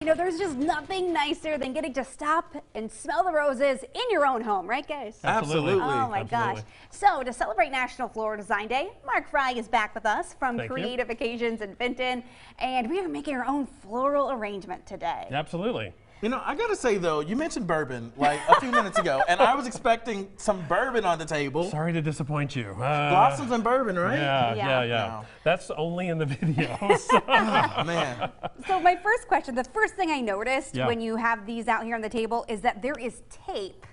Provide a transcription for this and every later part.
You know, there's just nothing nicer than getting to stop and smell the roses in your own home, right guys? Absolutely. Oh my gosh. So to celebrate National Floral Design Day, Mark Fry is back with us from Creative Occasions in Vinton, and we are making our own floral arrangement today. Absolutely. You know, I gotta say though, you mentioned bourbon like a few minutes ago, and I was expecting some bourbon on the table. Sorry to disappoint you. Blossoms and bourbon, right? Yeah. Wow. That's only in the videos. Oh, man. So my first question, the first thing I noticed when you have these out here on the table is that there is tape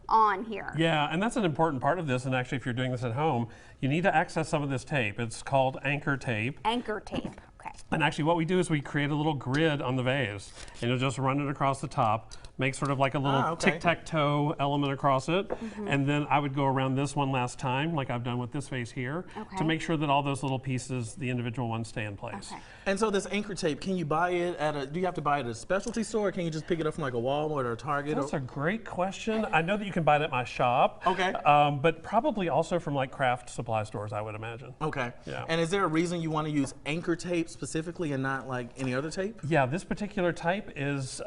on here. Yeah, and that's an important part of this, and actually if you're doing this at home, you need to access some of this tape. It's called anchor tape. Anchor tape. Okay. And actually what we do is we create a little grid on the vase, and you'll just run it across the top, make sort of like a little tic-tac-toe element across it, and then I would go around this one last time, like I've done with this vase here, to make sure that all those little pieces, the individual ones, stay in place. And so this anchor tape, can you buy it at a, do you have to buy it at a specialty store, or can you just pick it up from like a Walmart or a Target? That's a great question. I know that you can buy it at my shop, but probably also from like craft supply stores, I would imagine. Okay. Yeah. And is there a reason you want to use anchor tape specifically and not like any other tape? Yeah, this particular type is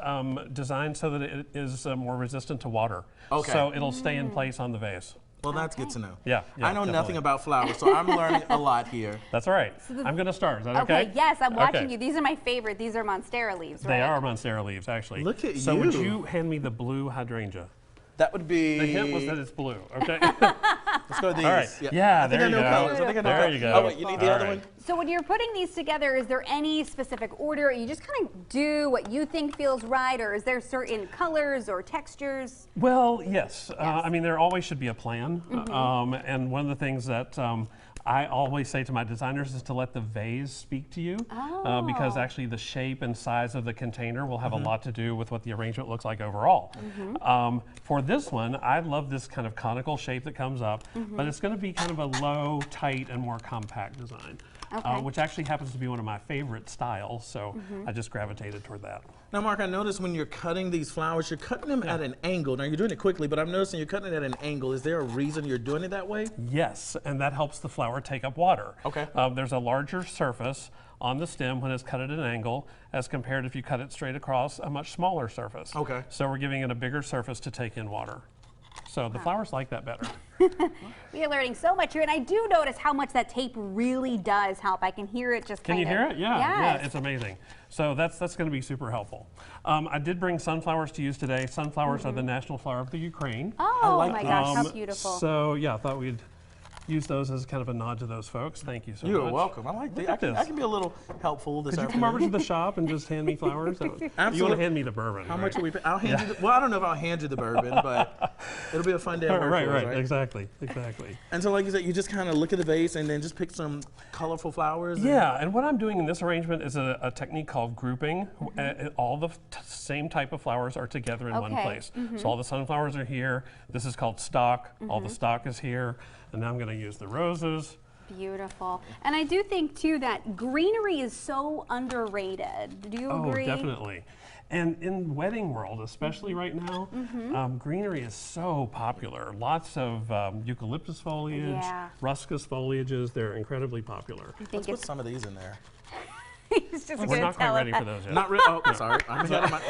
designed so that it is more resistant to water. Okay. So it'll stay in place on the vase. Well, that's good to know. Yeah, I know nothing about flowers, so I'm learning a lot here. That's all right. So I'm going to start. Is that okay? Okay, yes, I'm watching you. These are my favorite. These are Monstera leaves, right? They are Monstera leaves, actually. Look at you. So would you hand me the blue hydrangea? That would be... The hint was that it's blue, okay? Let's go with these. All right. Yeah, there you go. Colors. I think I know there you go. Oh, wait, you need the other one? So when you're putting these together, is there any specific order? You just kind of do what you think feels right, or is there certain colors or textures? Well, yes. I mean, there always should be a plan. And one of the things that I always say to my designers is to let the vase speak to you, because actually the shape and size of the container will have a lot to do with what the arrangement looks like overall. For this one, I love this kind of conical shape that comes up, but it's going to be kind of a low, tight, and more compact design, which actually happens to be one of my favorite styles, so I just gravitated toward that. Now, Mark, I noticed when you're cutting these flowers, you're cutting them at an angle. Now, you're doing it quickly, but I'm noticing you're cutting it at an angle. Is there a reason you're doing it that way? Yes, and that helps the flower take up water. Okay. There's a larger surface on the stem when it's cut at an angle as compared if you cut it straight across a much smaller surface. Okay. So we're giving it a bigger surface to take in water. So the flowers like that better. We are learning so much here, and I do notice how much that tape really does help. I can hear it just Can kind of. you hear it? Yeah, yeah, it's amazing. So that's going to be super helpful. I did bring sunflowers to use today. Sunflowers are the national flower of the Ukraine. Oh my gosh, how beautiful. So yeah, I thought we'd use those as kind of a nod to those folks. Thank you so much. You're welcome. I like this. I can be a little helpful this afternoon. Could you come over to the shop and just hand me flowers? Absolutely. You want to hand me the bourbon. How much are we paying? I'll hand you the, well, I don't know if I'll hand you the bourbon, but it'll be a fun day at work. Right, exactly. And so like you said, you just kind of look at the vase and then just pick some colorful flowers? Yeah, and what I'm doing in this arrangement is a technique called grouping. All the same type of flowers are together in one place. So all the sunflowers are here. This is called stock. All the stock is here. And now I'm going to use the roses. Beautiful. And I do think too that greenery is so underrated. Do you agree? Oh, definitely. And in wedding world, especially right now, greenery is so popular. Lots of eucalyptus foliage, ruscus foliages, they're incredibly popular. Let's put some of these in there. He's just We're not quite ready for those yet. Not ready. Oh, sorry. I'm ahead of my...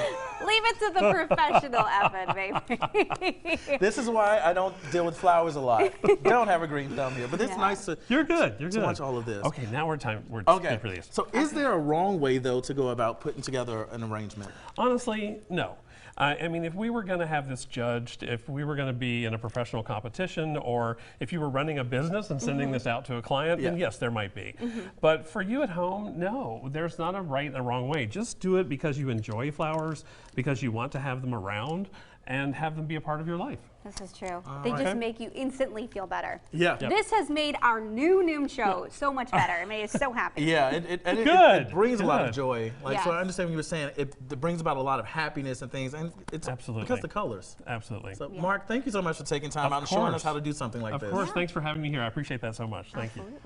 Leave it to the professional, Evan, baby. This is why I don't deal with flowers a lot. Don't have a green thumb here, but it's nice to. You're good. to watch all of this. Okay, now we're good for these. So, is there a wrong way though to go about putting together an arrangement? Honestly, no. I mean, if we were going to have this judged, if we were going to be in a professional competition, or if you were running a business and sending this out to a client, then yes, there might be. But for you at home, no, there's not a right and a wrong way. Just do it because you enjoy flowers, because you want to have them around, and have them be a part of your life. This is true. They just make you instantly feel better. Yeah. This has made our new Noom show so much better. It made us so happy. Yeah, it brings a lot of joy. Like, so I understand what you were saying. It brings about a lot of happiness and things, and it's because of the colors. Absolutely. So, Mark, thank you so much for taking time out and showing us how to do something like this. Of course, thanks for having me here. I appreciate that so much. Thank you.